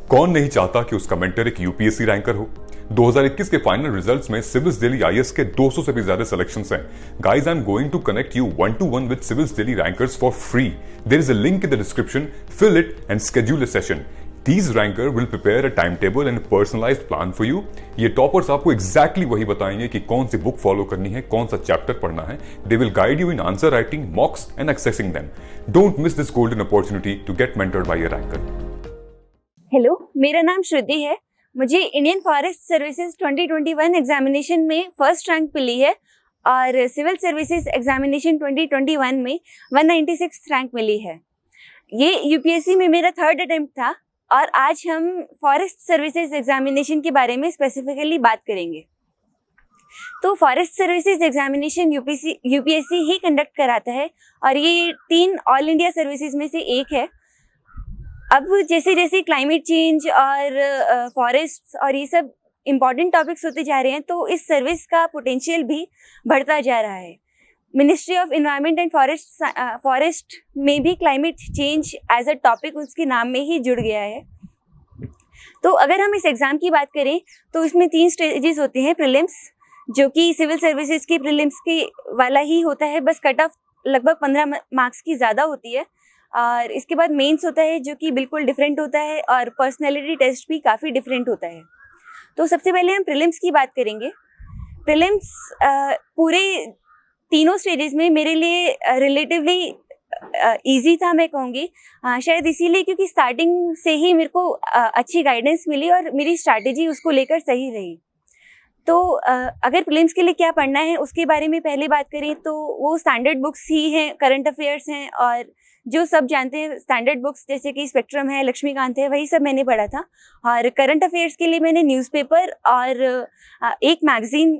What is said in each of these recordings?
कौन नहीं चाहता कि उसका मेंटर एक यूपीएससी रैंकर हो। 2021 के फाइनल रिजल्ट्स में सिविल्स दिल्ली आईएएस के 200 से भी ज्यादा सिलेक्शंस हैं। Guys, I am going to connect you 1-to-1 with civils Delhi rankers for free. There is a link in the description, fill it and schedule a session. These ranker will prepare a timetable and a personalized plan for you। ये toppers आपको exactly वही बताएंगे कि कौन सी book follow करनी है, कौन सा चैप्टर पढ़ना है। They will guide you in answer writing, mocks and accessing them। Don't miss this golden opportunity to get mentored by a ranker। Hello, मेरा नाम श्रुति है। मुझे इंडियन फॉरेस्ट सर्विसेज 2021 एग्जामिनेशन में फर्स्ट रैंक मिली है और सिविल सर्विसेज एग्जामिनेशन 2021 में 196 rank मिली है। ये यूपीएससी में मेरा थर्ड अटेम्प्ट था और आज हम फॉरेस्ट सर्विसेज एग्जामिनेशन के बारे में स्पेसिफिकली बात करेंगे। तो फॉरेस्ट सर्विसेज एग्जामिनेशन यूपीएससी ही कंडक्ट कराता है और ये 3 ऑल इंडिया सर्विसेज में से एक है। अब जैसे जैसे क्लाइमेट चेंज और फॉरेस्ट और ये सब इम्पॉर्टेंट टॉपिक्स होते जा रहे हैं तो इस सर्विस का पोटेंशियल भी बढ़ता जा रहा है। Ministry of environment and forest में भी climate change as a topic उसके नाम में ही जुड़ गया है। तो अगर हम इस एग्ज़ाम की बात करें तो इसमें 3 स्टेजेस होते हैं। प्रीलिम्स, जो कि सिविल सर्विसेज की प्रीलिम्स के वाला ही होता है, बस कट ऑफ लगभग 15 मार्क्स की ज़्यादा होती है। और इसके बाद मेंस होता है जो कि बिल्कुल डिफरेंट होता है और पर्सनैलिटी टेस्ट भी काफ़ी डिफरेंट होता है। तो सबसे पहले हम प्रीलिम्स की बात करेंगे। प्रीलिम्स पूरे तीनों स्टेजेस में मेरे लिए रिलेटिवली इजी था, मैं कहूँगी। शायद इसीलिए क्योंकि स्टार्टिंग से ही मेरे को अच्छी गाइडेंस मिली और मेरी स्ट्रैटेजी उसको लेकर सही रही। तो अगर प्रीलिम्स के लिए क्या पढ़ना है उसके बारे में पहले बात करें तो वो स्टैंडर्ड बुक्स ही हैं, करंट अफेयर्स हैं और जो सब जानते हैं स्टैंडर्ड बुक्स जैसे कि स्पेक्ट्रम है, लक्ष्मीकांत है, वही सब मैंने पढ़ा था। और करंट अफेयर्स के लिए मैंने न्यूज़पेपर और एक मैगज़ीन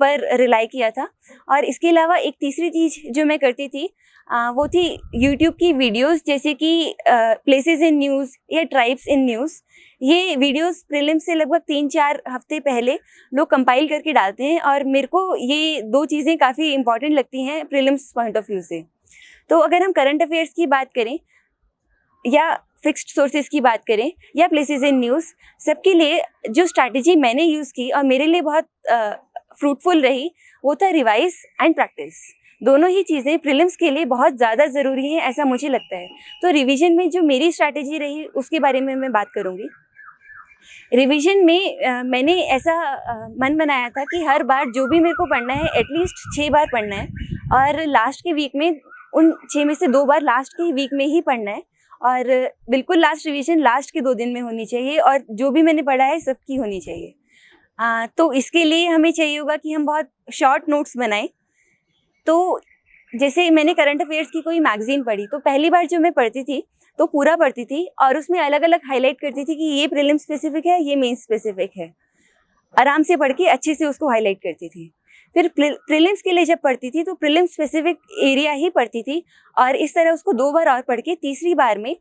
पर रिलाई किया था। और इसके अलावा एक तीसरी चीज़ जो मैं करती थी वो थी यूट्यूब की वीडियोस, जैसे कि प्लेसेस इन न्यूज़ या ट्राइब्स इन न्यूज़। ये वीडियोस प्रीलिम्स से लगभग 3-4 हफ्ते पहले लोग कंपाइल करके डालते हैं और मेरे को ये 2 चीज़ें काफ़ी इंपॉर्टेंट लगती हैं प्रीलिम्स पॉइंट ऑफ व्यू से। तो अगर हम करंट अफेयर्स की बात करें या फिक्स्ड सोर्सेज की बात करें या प्लेसेस इन न्यूज़, सबके लिए जो स्ट्रैटेजी मैंने यूज़ की और मेरे लिए बहुत फ्रूटफुल रही वो था रिवाइज एंड प्रैक्टिस। दोनों ही चीज़ें प्रीलिम्स के लिए बहुत ज़्यादा ज़रूरी हैं, ऐसा मुझे लगता है। तो रिवीजन में जो मेरी स्ट्रैटेजी रही उसके बारे में मैं बात करूँगी। रिवीजन में मैंने ऐसा मन बनाया था कि हर बार जो भी मेरे को पढ़ना है एटलीस्ट 6 बार पढ़ना है और लास्ट के वीक में उन 6 में से 2 बार लास्ट के वीक में ही पढ़ना है और बिल्कुल लास्ट रिवीजन लास्ट के 2 दिन में होनी चाहिए और जो भी मैंने पढ़ा है सबकी होनी चाहिए। तो इसके लिए हमें चाहिए होगा कि हम बहुत शॉर्ट नोट्स बनाएं। तो जैसे मैंने करंट अफेयर्स की कोई मैगज़ीन पढ़ी तो पहली बार जो मैं पढ़ती थी तो पूरा पढ़ती थी और उसमें अलग अलग हाईलाइट करती थी कि ये प्रीलिम स्पेसिफिक है, ये मेन स्पेसिफिक है। आराम से पढ़ के अच्छे से उसको हाईलाइट करती थी। फिर प्रीलिम्स के लिए जब पढ़ती थी तो प्रीलिम स्पेसिफिक एरिया ही पढ़ती थी और इस तरह उसको 2 बार और पढ़ के तीसरी बार में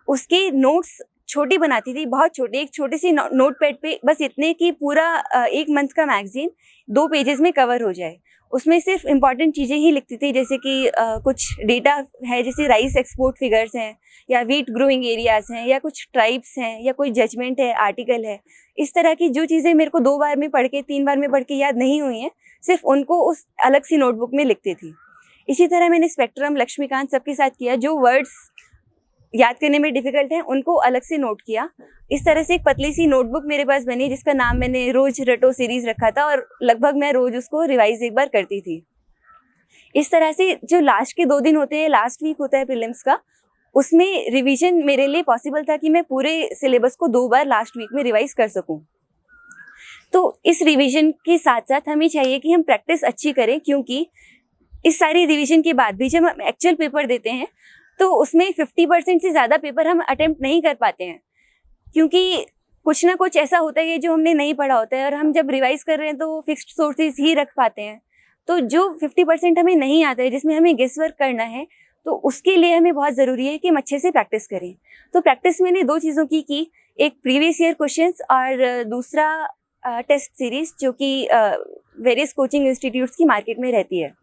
उसके नोट्स छोटी बनाती थी, बहुत छोटे, एक छोटे सी नोट पैड पे बस इतने कि पूरा 1 मंथ का मैगज़ीन 2 पेजेस में कवर हो जाए। उसमें सिर्फ इम्पॉर्टेंट चीज़ें ही लिखती थी, जैसे कि कुछ डेटा है, जैसे राइस एक्सपोर्ट फिगर्स हैं या वीट ग्रोइंग एरियाज़ हैं या कुछ ट्राइब्स हैं या कोई जजमेंट है, आर्टिकल है। इस तरह की जो चीज़ें मेरे को 2 बार में पढ़ के 3 बार में पढ़ के याद नहीं हुई हैं, सिर्फ उनको उस अलग सी नोटबुक में लिखती थी। इसी तरह मैंने स्पेक्ट्रम, लक्ष्मीकांत सबके साथ किया। जो वर्ड्स याद करने में डिफ़िकल्ट हैं उनको अलग से नोट किया। इस तरह से एक पतली सी नोटबुक मेरे पास बनी जिसका नाम मैंने रोज रटो सीरीज़ रखा था और लगभग मैं रोज़ उसको रिवाइज एक बार करती थी। इस तरह से जो लास्ट के 2 दिन होते हैं, लास्ट वीक होता है प्रीलिम्स का, उसमें रिवीजन मेरे लिए पॉसिबल था कि मैं पूरे सिलेबस को 2 बार लास्ट वीक में रिवाइज कर सकूं। तो इस रिवीजन के साथ साथ हमें चाहिए कि हम प्रैक्टिस अच्छी करें, क्योंकि इस सारी रिवीजन के बाद भी जब हम एक्चुअल पेपर देते हैं तो उसमें 50% से ज़्यादा पेपर हम अटेम्प्ट नहीं कर पाते हैं, क्योंकि कुछ ना कुछ ऐसा होता है जो हमने नहीं पढ़ा होता है और हम जब रिवाइज कर रहे हैं तो फिक्स्ड सोर्सेज ही रख पाते हैं। तो जो 50% हमें नहीं आता है, जिसमें हमें गेस वर्क करना है, तो उसके लिए हमें बहुत ज़रूरी है कि हम अच्छे से प्रैक्टिस करें। तो प्रैक्टिस मैंने 2 चीज़ों की, एक प्रीवियस ईयर क्वेश्चंस और दूसरा टेस्ट सीरीज़ जो कि वेरियस कोचिंग इंस्टीट्यूट्स की मार्केट में रहती है।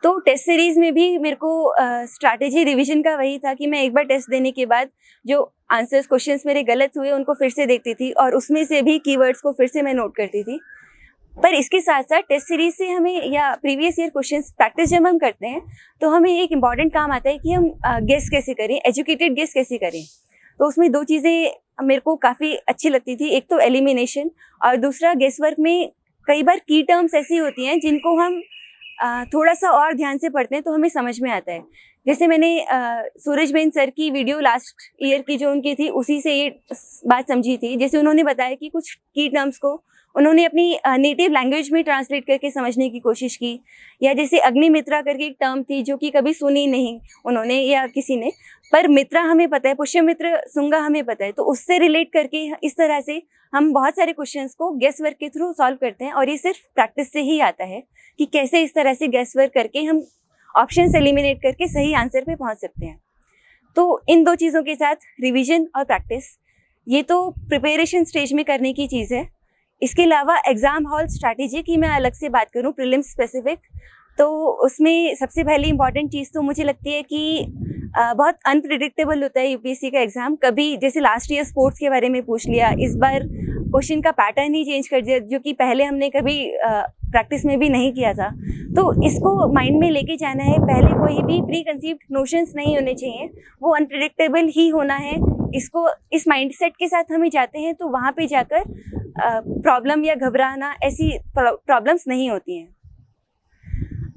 तो टेस्ट सीरीज़ में भी मेरे को स्ट्रैटेजी रिवीजन का वही था कि मैं एक बार टेस्ट देने के बाद जो आंसर्स क्वेश्चंस मेरे गलत हुए उनको फिर से देखती थी और उसमें से भी कीवर्ड्स को फिर से मैं नोट करती थी। पर इसके साथ साथ टेस्ट सीरीज से हमें या प्रीवियस ईयर क्वेश्चंस प्रैक्टिस जब हम करते हैं तो हमें एक इम्पॉर्टेंट काम आता है कि हम गेस कैसे करें, एजुकेटेड गेस कैसे करें। तो उसमें दो चीज़ें मेरे को काफ़ी अच्छी लगती थी, एक तो एलिमिनेशन और दूसरा गेस वर्क में कई बार की टर्म्स ऐसी होती हैं जिनको हम थोड़ा सा और ध्यान से पढ़ते हैं तो हमें समझ में आता है। जैसे मैंने सूरजबेन सर की वीडियो लास्ट ईयर की जो उनकी थी उसी से ये बात समझी थी। जैसे उन्होंने बताया कि कुछ की टर्म्स को उन्होंने अपनी नेटिव लैंग्वेज में ट्रांसलेट करके समझने की कोशिश की, या जैसे अग्निमित्रा करके एक टर्म थी जो कि कभी सुनी नहीं उन्होंने या किसी ने, पर मित्रा हमें पता है, पुष्यमित्र सुंगा हमें पता है, तो उससे रिलेट करके इस तरह से हम बहुत सारे क्वेश्चंस को गेस वर्क के थ्रू सॉल्व करते हैं। और ये सिर्फ प्रैक्टिस से ही आता है कि कैसे इस तरह से गेस वर्क करके हम ऑप्शंस एलिमिनेट करके सही आंसर पे पहुंच सकते हैं। तो इन दो चीज़ों के साथ रिवीजन और प्रैक्टिस, ये तो प्रिपरेशन स्टेज में करने की चीज़ है। इसके अलावा एग्ज़ाम हॉल स्ट्रैटेजी की मैं अलग से बात करूं प्रीलिम्स स्पेसिफिक, तो उसमें सबसे पहली इंपॉर्टेंट चीज़ तो मुझे लगती है कि बहुत अनप्रिडिक्टेबल होता है यूपीएससी का एग्ज़ाम। कभी जैसे लास्ट ईयर स्पोर्ट्स के बारे में पूछ लिया, इस बार क्वेश्चन का पैटर्न ही चेंज कर दिया जो कि पहले हमने कभी प्रैक्टिस में भी नहीं किया था। तो इसको माइंड में लेके जाना है, पहले कोई भी प्री कंसीव्ड नोशंस नहीं होने चाहिए, वो अनप्रिडिक्टेबल ही होना है। इसको इस माइंडसेट के साथ हम जाते हैं तो वहाँ पे जाकर प्रॉब्लम या घबराना ऐसी प्रॉब्लम्स नहीं होती हैं।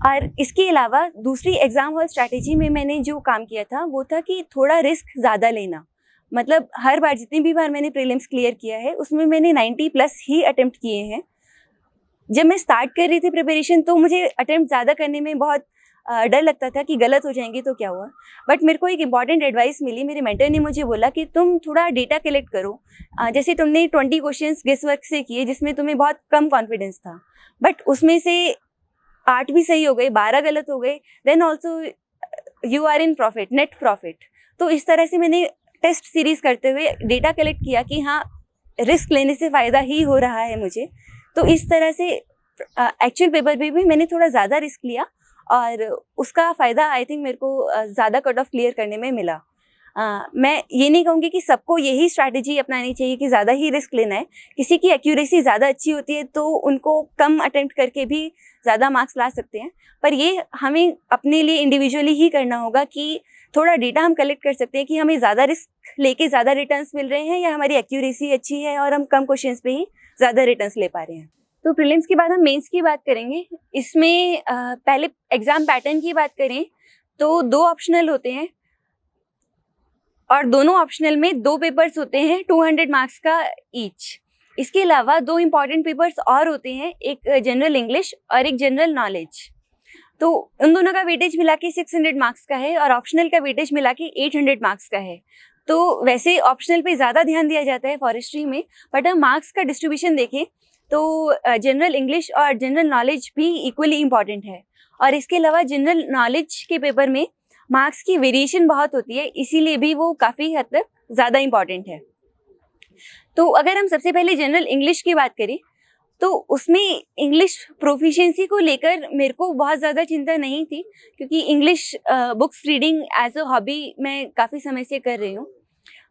और इसके अलावा दूसरी एग्ज़ाम हॉल स्ट्रैटेजी में मैंने जो काम किया था वो था कि थोड़ा रिस्क ज़्यादा लेना। मतलब हर बार जितनी भी बार मैंने प्रीलिम्स क्लियर किया है उसमें मैंने 90+ ही अटेम्प्ट किए हैं। जब मैं स्टार्ट कर रही थी प्रिपरेशन तो मुझे अटेम्प्ट ज़्यादा करने में बहुत डर लगता था कि गलत हो जाएंगे तो क्या हुआ। बट मेरे को एक इम्पॉर्टेंट एडवाइस मिली, मेरे मेंटर ने मुझे बोला कि तुम थोड़ा डेटा कलेक्ट करो। जैसे तुमने 20 क्वेश्चंस गेस वर्क से किए जिसमें तुम्हें बहुत कम कॉन्फिडेंस था, बट उसमें से 8 भी सही हो गए, 12 गलत हो गए, then also you are in profit, net profit. तो इस तरह से मैंने टेस्ट सीरीज करते हुए डेटा कलेक्ट किया कि हाँ रिस्क लेने से फ़ायदा ही हो रहा है मुझे। तो इस तरह से एक्चुअल पेपर पे भी मैंने थोड़ा ज़्यादा रिस्क लिया और उसका फ़ायदा आई थिंक मेरे को ज़्यादा कट ऑफ क्लियर करने में मिला। मैं ये नहीं कहूँगी कि सबको यही स्ट्रैटेजी अपनानी चाहिए कि ज़्यादा ही रिस्क लेना है। किसी की एक्यूरेसी ज़्यादा अच्छी होती है तो उनको कम अटेम्प्ट करके भी ज़्यादा मार्क्स ला सकते हैं, पर ये हमें अपने लिए इंडिविजुअली ही करना होगा कि थोड़ा डेटा हम कलेक्ट कर सकते हैं कि हमें ज़्यादा रिस्क लेके ज़्यादा रिटर्न्स मिल रहे हैं या हमारी एक्यूरेसी अच्छी है और हम कम क्वेश्चंस पे ही ज़्यादा रिटर्न्स ले पा रहे हैं। तो प्रीलिम्स के बाद हम मेंस की बात करेंगे। इसमें पहले एग्ज़ाम पैटर्न की बात करें तो 2 ऑप्शनल होते हैं और दोनों ऑप्शनल में 2 पेपर्स होते हैं 200 मार्क्स का ईच। इसके अलावा 2 इम्पॉर्टेंट पेपर्स और होते हैं, एक जनरल इंग्लिश और एक जनरल नॉलेज। तो उन दोनों का वेटेज मिला के 600 मार्क्स का है और ऑप्शनल का वेटेज मिला के 800 मार्क्स का है। तो वैसे ऑप्शनल पे ज़्यादा ध्यान दिया जाता है फॉरेस्ट्री में, बट हम मार्क्स का डिस्ट्रीब्यूशन देखें तो जनरल इंग्लिश और जनरल नॉलेज भी इक्वली इम्पॉर्टेंट है। और इसके अलावा जनरल नॉलेज के पेपर में मार्क्स की वेरिएशन बहुत होती है, इसीलिए भी वो काफ़ी हद तक ज़्यादा इम्पॉर्टेंट है। तो अगर हम सबसे पहले जनरल इंग्लिश की बात करें तो उसमें इंग्लिश प्रोफिशिएंसी को लेकर मेरे को बहुत ज़्यादा चिंता नहीं थी, क्योंकि English books reading as a hobby मैं काफ़ी समय से कर रही हूँ।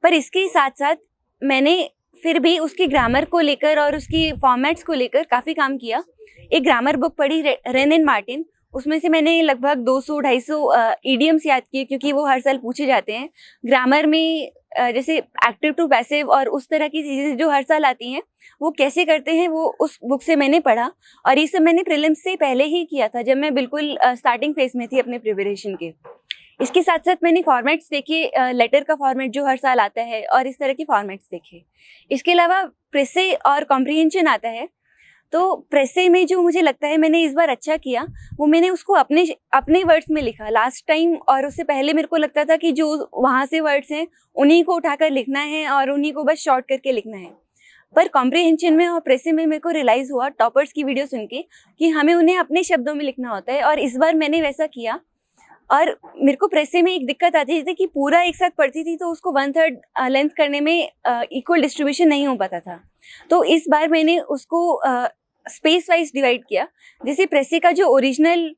पर इसके साथ साथ मैंने फिर भी उसकी ग्रामर को लेकर और उसकी फॉर्मेट्स को लेकर काफ़ी काम किया। एक ग्रामर बुक पढ़ी रेन एंड मार्टिन, उसमें से मैंने लगभग 200-250 ईडियम्स याद किए क्योंकि वो हर साल पूछे जाते हैं। ग्रामर में जैसे एक्टिव टू पैसिव और उस तरह की चीज़ें जो हर साल आती हैं वो कैसे करते हैं वो उस बुक से मैंने पढ़ा, और ये सब मैंने प्रीलिम्स से पहले ही किया था जब मैं बिल्कुल स्टार्टिंग फेज में थी अपने प्रिपरेशन के। इसके साथ साथ मैंने फॉर्मेट्स देखे, लेटर का फॉर्मेट जो हर साल आता है और इस तरह के फॉर्मेट्स देखे। इसके अलावा प्रेसे और कॉम्प्रिहेंशन आता है, तो प्रेसे में जो मुझे लगता है मैंने इस बार अच्छा किया वो मैंने उसको अपने वर्ड्स में लिखा। लास्ट टाइम और उससे पहले मेरे को लगता था कि जो वहाँ से वर्ड्स हैं उन्हीं को उठाकर लिखना है और उन्हीं को बस शॉर्ट करके लिखना है। पर कॉम्प्रिहेंशन में और प्रेसे में मेरे को रियलाइज़ हुआ टॉपर्स की वीडियो सुन के कि हमें उन्हें अपने शब्दों में लिखना होता है, और इस बार मैंने वैसा किया। और मेरे को प्रेसे में एक दिक्कत आती थी कि पूरा एक साथ पढ़ती थी तो उसको 1/3 लेंथ करने में इक्वल डिस्ट्रीब्यूशन नहीं हो पाता था। तो इस बार मैंने उसको स्पेस वाइज डिवाइड किया। जैसे प्रेसे का जो original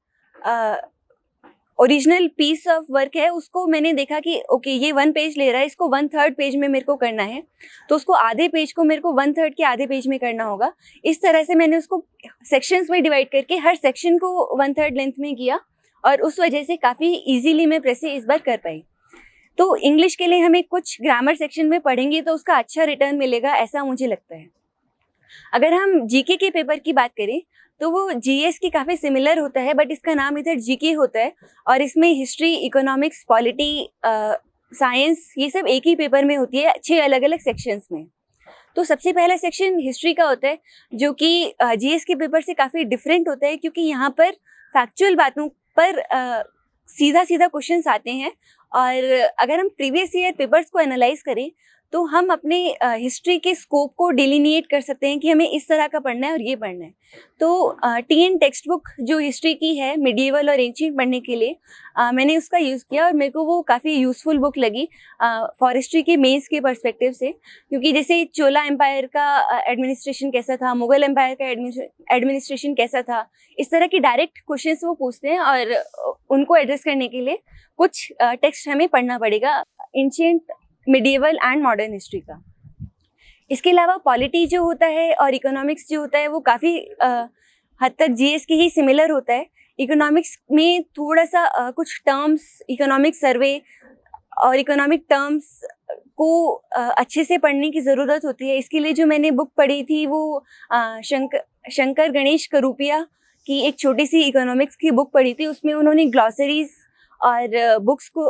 original piece of work है उसको मैंने देखा कि ओके ये 1 पेज ले रहा है, इसको 1/3 पेज में मेरे को करना है, तो उसको आधे पेज को मेरे को 1/3 के आधे पेज में करना होगा। इस तरह से मैंने उसको सेक्शंस में डिवाइड करके हर सेक्शन को 1/3 लेंथ में किया और उस वजह से काफ़ी ईजीली मैं प्रेसे इस बार कर पाई। तो इंग्लिश के लिए हमें कुछ ग्रामर सेक्शन में पढ़ेंगे तो उसका अच्छा रिटर्न मिलेगा, ऐसा मुझे लगता है। अगर हम जीके के पेपर की बात करें तो वो जीएस की काफ़ी सिमिलर होता है, बट इसका नाम इधर जीके होता है और इसमें हिस्ट्री, इकोनॉमिक्स, पॉलिटी, साइंस ये सब एक ही पेपर में होती है 6 अलग अलग सेक्शंस में। तो सबसे पहला सेक्शन हिस्ट्री का होता है जो कि जीएस के पेपर से काफ़ी डिफरेंट होता है, क्योंकि यहाँ पर फैक्चुअल बातों पर सीधा सीधा क्वेश्चंस आते हैं। और अगर हम प्रीवियस ईयर पेपर्स को एनालाइज करें तो हम अपने हिस्ट्री के स्कोप को डिलिनिएट कर सकते हैं कि हमें इस तरह का पढ़ना है और ये पढ़ना है। तो टीएन टेक्स्ट बुक जो हिस्ट्री की है मिडिएवल और एंशिएंट पढ़ने के लिए मैंने उसका यूज़ किया और मेरे को वो काफ़ी यूज़फुल बुक लगी फॉर हिस्ट्री के मेंस के पर्सपेक्टिव से, क्योंकि जैसे चोला एम्पायर का एडमिनिस्ट्रेशन कैसा था, मुगल एम्पायर का एडमिनिस्ट्रेशन कैसा था, इस तरह की डायरेक्ट क्वेश्चंस वो पूछते हैं और उनको एड्रेस करने के लिए कुछ टेक्स्ट हमें पढ़ना पड़ेगा ancient, medieval and modern history का। इसके अलावा पॉलिटी जो होता है और इकोनॉमिक्स जो होता है वो काफ़ी हद तक जीएस के ही सिमिलर होता है। इकोनॉमिक्स में थोड़ा सा कुछ टर्म्स, इकोनॉमिक सर्वे और इकोनॉमिक टर्म्स को अच्छे से पढ़ने की ज़रूरत होती है। इसके लिए जो मैंने बुक पढ़ी थी वो शंकर गणेश करूपिया की एक छोटी सी इकोनॉमिक्स की बुक पढ़ी थी। उसमें उन्होंने ग्लॉसरीज और बुक्स को,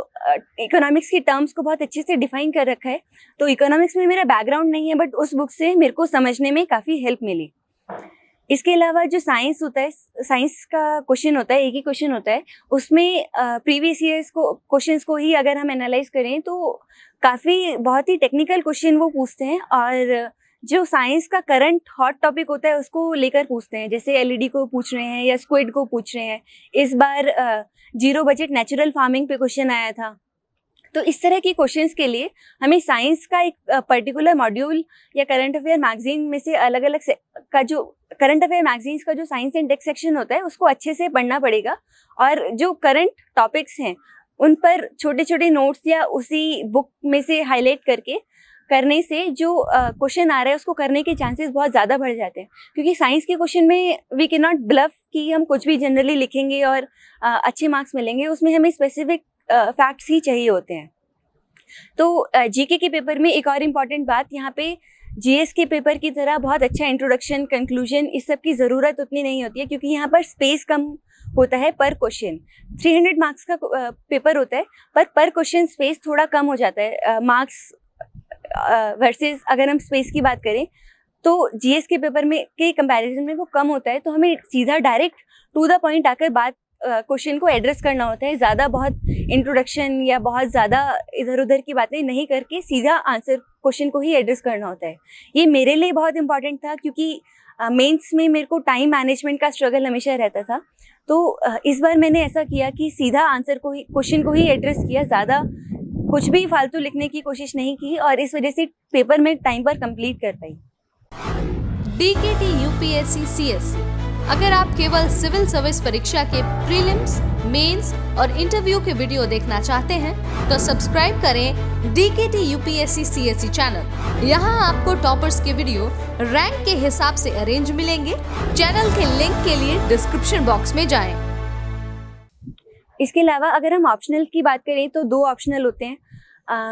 इकोनॉमिक्स की टर्म्स को बहुत अच्छे से डिफाइन कर रखा है। तो इकोनॉमिक्स में मेरा बैकग्राउंड नहीं है, बट उस बुक से मेरे को समझने में काफ़ी हेल्प मिली। इसके अलावा जो साइंस होता है, साइंस का क्वेश्चन होता है, एक ही क्वेश्चन होता है, उसमें प्रीवियस ईयर्स को क्वेश्चंस को ही अगर हम एनालाइज करें तो काफ़ी बहुत ही टेक्निकल क्वेश्चन वो पूछते हैं और जो साइंस का करंट हॉट टॉपिक होता है उसको लेकर पूछते हैं। जैसे एलईडी को पूछ रहे हैं या स्क्विड को पूछ रहे हैं। इस बार जीरो बजट नेचुरल फार्मिंग पे क्वेश्चन आया था। तो इस तरह के क्वेश्चंस के लिए हमें साइंस का एक पर्टिकुलर मॉड्यूल या करंट अफेयर मैगजीन में से अलग अलग का जो करंट अफेयर मैगजीन्स का जो साइंस एंड टेक सेक्शन होता है उसको अच्छे से पढ़ना पड़ेगा और जो करंट टॉपिक्स हैं उन पर छोटे छोटे नोट्स या उसी बुक में से हाईलाइट करके करने से जो क्वेश्चन आ रहा है उसको करने के चांसेस बहुत ज़्यादा बढ़ जाते हैं। क्योंकि साइंस के क्वेश्चन में वी कैन नॉट ब्लफ कि हम कुछ भी जनरली लिखेंगे और अच्छे मार्क्स मिलेंगे, उसमें हमें स्पेसिफिक फैक्ट्स ही चाहिए होते हैं। तो जीके के पेपर में एक और इम्पॉर्टेंट बात, यहाँ पे जीएस के पेपर की तरह बहुत अच्छा इंट्रोडक्शन, कंक्लूजन इस सब की ज़रूरत उतनी नहीं होती है, क्योंकि यहाँ पर स्पेस कम होता है पर क्वेश्चन। 300 मार्क्स का पेपर होता है पर क्वेश्चन स्पेस थोड़ा कम हो जाता है मार्क्स वर्सेस अगर हम स्पेस की बात करें तो जीएस के पेपर में के कंपैरिजन में वो कम होता है। तो हमें सीधा डायरेक्ट टू द पॉइंट आकर बात क्वेश्चन को एड्रेस करना होता है, ज़्यादा बहुत इंट्रोडक्शन या बहुत ज़्यादा इधर उधर की बातें नहीं करके सीधा आंसर क्वेश्चन को ही एड्रेस करना होता है। ये मेरे लिए बहुत इंपॉर्टेंट था क्योंकि मेंस में मेरे को टाइम मैनेजमेंट का स्ट्रगल हमेशा रहता था। तो इस बार मैंने ऐसा किया कि सीधा आंसर को ही, क्वेश्चन को ही एड्रेस किया, ज़्यादा कुछ भी फालतू लिखने की कोशिश नहीं की और इस वजह से पेपर में टाइम पर कंप्लीट कर पाई। डीकेटी यूपीएससी सीएससी, अगर आप केवल सिविल सर्विस परीक्षा के प्रीलिम्स, मेंस और इंटरव्यू के वीडियो देखना चाहते हैं तो सब्सक्राइब करें डीकेटी यूपीएससी सीएससी चैनल। यहाँ आपको टॉपर्स के वीडियो रैंक के हिसाब से अरेंज मिलेंगे। चैनल के लिंक के लिए डिस्क्रिप्शन बॉक्स में जाएं। इसके अलावा अगर हम ऑप्शनल की बात करें तो 2 ऑप्शनल होते हैं।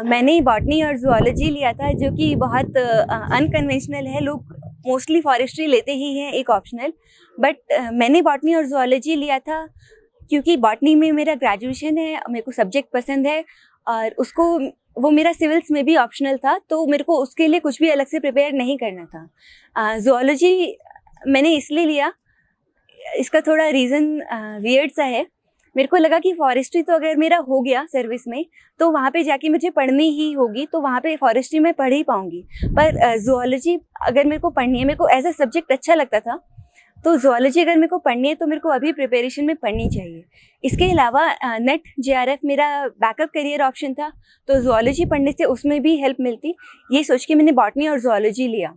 मैंने बॉटनी और जूलॉजी लिया था जो कि बहुत अनकन्वेंशनल है, लोग मोस्टली फॉरेस्ट्री लेते ही हैं एक ऑप्शनल, बट मैंने बॉटनी और जूलॉजी लिया था क्योंकि बॉटनी में मेरा ग्रेजुएशन है, मेरे को सब्जेक्ट पसंद है और उसको वो मेरा सिविल्स में भी ऑप्शनल था, तो मेरे को उसके लिए कुछ भी अलग से प्रिपेयर नहीं करना था। जूलॉजी मैंने इसलिए लिया, इसका थोड़ा रीज़न वियर्ड सा है। मेरे को लगा कि फॉरेस्ट्री तो अगर मेरा हो गया सर्विस में तो वहाँ पे जाके मुझे पढ़नी ही होगी, तो वहाँ पे फॉरेस्ट्री में पढ़ ही पाऊँगी। पर जूलॉजी अगर मेरे को पढ़नी है, मेरे को एज अ सब्जेक्ट अच्छा लगता था, तो जूलॉजी अगर मेरे को पढ़नी है तो मेरे को अभी प्रिपरेशन में पढ़नी चाहिए। इसके अलावा नेट जेआरएफ मेरा बैकअप करियर ऑप्शन था, तो जूलॉजी पढ़ने से उसमें भी हेल्प मिलती, ये सोच के मैंने बॉटनी और जूलॉजी लिया।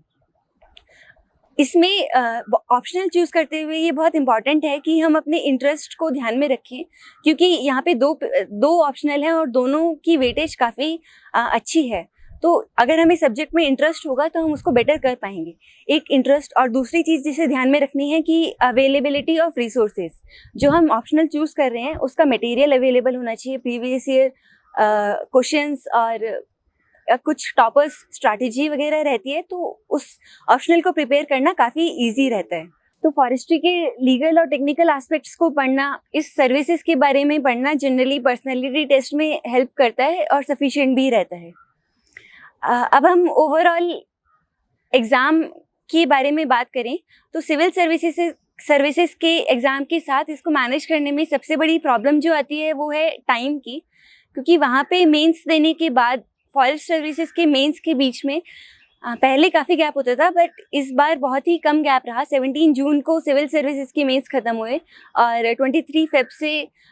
इसमें ऑप्शनल चूज़ करते हुए ये बहुत इम्पॉर्टेंट है कि हम अपने इंटरेस्ट को ध्यान में रखें, क्योंकि यहाँ पे दो ऑप्शनल हैं और दोनों की वेटेज काफ़ी अच्छी है। तो अगर हमें सब्जेक्ट में इंटरेस्ट होगा तो हम उसको बेटर कर पाएंगे, एक इंटरेस्ट। और दूसरी चीज़ जिसे ध्यान में रखनी है कि अवेलेबिलिटी ऑफ रिसोर्सेज, जो हम ऑप्शनल चूज़ कर रहे हैं उसका मटेरियल अवेलेबल होना चाहिए, प्रीवियस ईयर क्वेश्चंस और कुछ टॉपर्स स्ट्रैटेजी वगैरह रहती है, तो उस ऑप्शनल को प्रिपेयर करना काफ़ी इजी रहता है। तो फॉरेस्ट्री के लीगल और टेक्निकल एस्पेक्ट्स को पढ़ना, इस सर्विसेज के बारे में पढ़ना जनरली पर्सनैलिटी टेस्ट में हेल्प करता है और सफिशिएंट भी रहता है। अब हम ओवरऑल एग्ज़ाम के बारे में बात करें तो सिविल सर्विसेज के एग्ज़ाम के साथ इसको मैनेज करने में सबसे बड़ी प्रॉब्लम जो आती है वो है टाइम की, क्योंकि वहाँ पे मेंस देने के बाद फॉरेस्ट सर्विसेज के मेंस के बीच में पहले काफ़ी गैप होता था, बट इस बार बहुत ही कम गैप रहा। 17 जून को सिविल सर्विसेज के मेंस ख़त्म हुए और 23 फेब से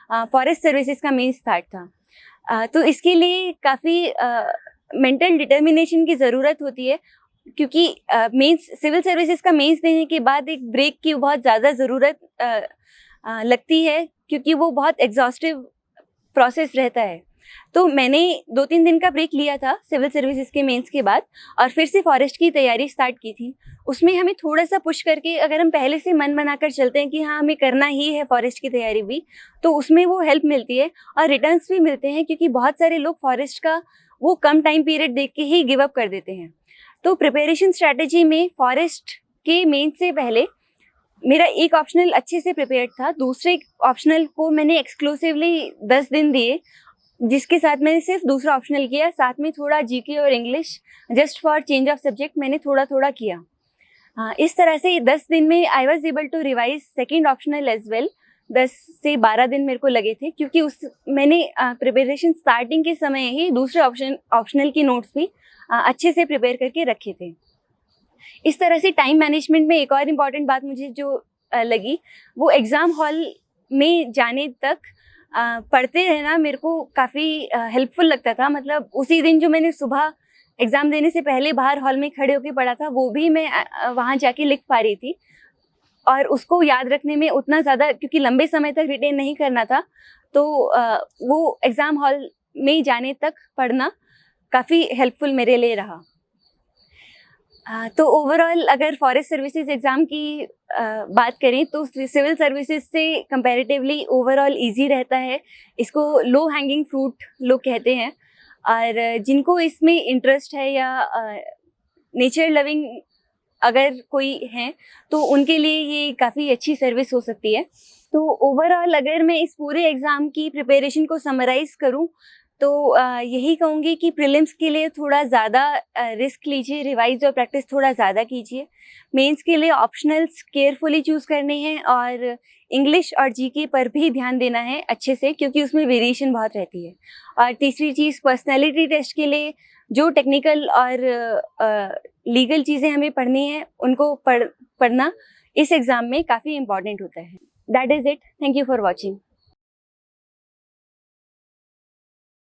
फॉरेस्ट सर्विसेज का मेंस स्टार्ट था। तो इसके लिए काफ़ी मेंटल डिटर्मिनेशन की ज़रूरत होती है, क्योंकि मेंस सिविल सर्विसेज का मेंस देने के बाद एक ब्रेक की बहुत ज़्यादा ज़रूरत लगती है, क्योंकि वो बहुत एग्जॉस्टिव प्रोसेस रहता है। तो मैंने 2-3 दिन का ब्रेक लिया था सिविल सर्विसेज के मेंस के बाद और फिर से फॉरेस्ट की तैयारी स्टार्ट की थी। उसमें हमें थोड़ा सा पुश करके, अगर हम पहले से मन बनाकर चलते हैं कि हाँ हमें करना ही है फॉरेस्ट की तैयारी भी, तो उसमें वो हेल्प मिलती है और रिटर्न्स भी मिलते हैं, क्योंकि बहुत सारे लोग फॉरेस्ट का वो कम टाइम पीरियड देख के ही गिव अप कर देते हैं। तो प्रिपरेशन स्ट्रैटेजी में फॉरेस्ट के मेंस से पहले मेरा एक ऑप्शनल अच्छे से प्रिपेयर्ड था, दूसरे ऑप्शनल को मैंने एक्सक्लूसिवली 10 दिन दिए, जिसके साथ मैंने सिर्फ दूसरा ऑप्शनल किया, साथ में थोड़ा जीके और English just for change of subject मैंने थोड़ा थोड़ा किया। इस तरह से 10 दिन में I was able to revise second optional as well. 10 से 12 दिन मेरे को लगे थे, क्योंकि मैंने प्रिपरेशन स्टार्टिंग के समय ही दूसरे ऑप्शनल की नोट्स भी अच्छे से प्रिपेयर करके रखे थे। इस तरह से टाइम मैनेजमेंट में एक और इम्पॉर्टेंट बात मुझे जो लगी, वो एग्ज़ाम हॉल में जाने तक पढ़ते रहना मेरे को काफ़ी हेल्पफुल लगता था। मतलब उसी दिन जो मैंने सुबह एग्ज़ाम देने से पहले बाहर हॉल में खड़े होकर पढ़ा था, वो भी मैं वहाँ जाके लिख पा रही थी, और उसको याद रखने में उतना ज़्यादा, क्योंकि लंबे समय तक रिटेन नहीं करना था, तो वो एग्ज़ाम हॉल में जाने तक पढ़ना काफ़ी हेल्पफुल मेरे लिए रहा। तो ओवरऑल अगर फॉरेस्ट सर्विसेज एग्ज़ाम की बात करें तो सिविल सर्विसेज से कंपैरेटिवली ओवरऑल इजी रहता है। इसको लो हैंगिंग फ्रूट लोग कहते हैं, और जिनको इसमें इंटरेस्ट है या नेचर लविंग अगर कोई है तो उनके लिए ये काफ़ी अच्छी सर्विस हो सकती है। तो ओवरऑल अगर मैं इस पूरे एग्ज़ाम की प्रिपरेशन को समराइज़ करूं तो यही कहूँगी कि प्रीलिम्स के लिए थोड़ा ज़्यादा रिस्क लीजिए, रिवाइज और प्रैक्टिस थोड़ा ज़्यादा कीजिए। मेंस के लिए ऑप्शनल्स केयरफुली चूज़ करने हैं, और इंग्लिश और जीके पर भी ध्यान देना है अच्छे से, क्योंकि उसमें वेरिएशन बहुत रहती है। और तीसरी चीज़, पर्सनैलिटी टेस्ट के लिए जो टेक्निकल और लीगल चीज़ें हमें पढ़नी हैं उनको पढ़ना इस एग्ज़ाम में काफ़ी इम्पॉर्टेंट होता है। That is it. Thank you for watching.